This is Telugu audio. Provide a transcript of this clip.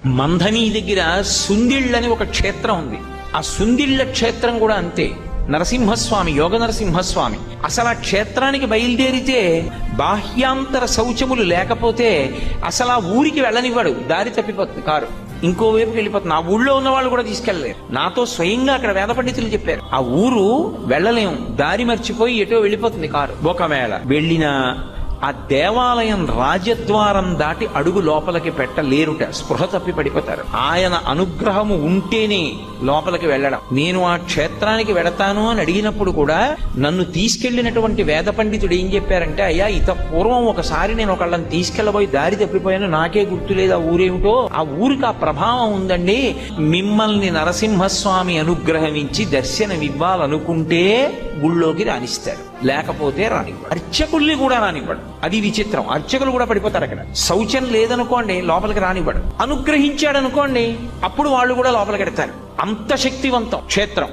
మంధని దగ్గర సుందిళ్ళని ఒక క్షేత్రం ఉంది. ఆ సుందిళ్ళ క్షేత్రం కూడా అంతే. నరసింహస్వామి, యోగ నరసింహస్వామి. అసలు ఆ క్షేత్రానికి బయలుదేరితే బాహ్యాంతర శౌచములు లేకపోతే అసలు ఆ ఊరికి వెళ్ళనివ్వడు. దారి తప్పిపోతుంది కారు, ఇంకోవైపుకి వెళ్ళిపోతుంది. ఆ ఊళ్ళో ఉన్న వాళ్ళు కూడా తీసుకెళ్లలేరు. నాతో స్వయంగా అక్కడ వేద పండితులు చెప్పారు, ఆ ఊరు వెళ్ళలేం, దారి మర్చిపోయి ఎటో వెళ్ళిపోతుంది కారు. ఒకవేళ వెళ్ళినా ఆ దేవాలయం రాజద్వారం దాటి అడుగు లోపలికి పెట్టలేరుట, స్పృహ తప్పి పడిపోతారు. ఆయన అనుగ్రహము ఉంటేనే లోపలికి వెళ్ళడం. నేను ఆ క్షేత్రానికి వెడతాను అని అడిగినప్పుడు కూడా నన్ను తీసుకెళ్లినటువంటి వేద పండితుడు ఏం చెప్పారంటే, అయ్యా ఇత పూర్వం ఒకసారి నేను ఒకళ్ళని తీసుకెళ్లబోయి దారి తప్పిపోయాను, నాకే గుర్తులేదు ఆ ఊరేమిటో. ఆ ఊరికి ఆ ప్రభావం ఉందండి. మిమ్మల్ని నరసింహస్వామి అనుగ్రహమించి దర్శనమివ్వాలనుకుంటే గుళ్ళోకి రాణిస్తాడు, లేకపోతే రానివ్వడు. అర్చకుల్ని కూడా రానివ్వడు. అది విచిత్రం. అర్చకులు కూడా పడిపోతారు అక్కడ. శౌచం లేదనుకోండి లోపలికి రానివ్వడు. అనుగ్రహించాడు అనుకోండి అప్పుడు వాళ్ళు కూడా లోపలికి ఎడతారు. అంత శక్తివంతం క్షేత్రం.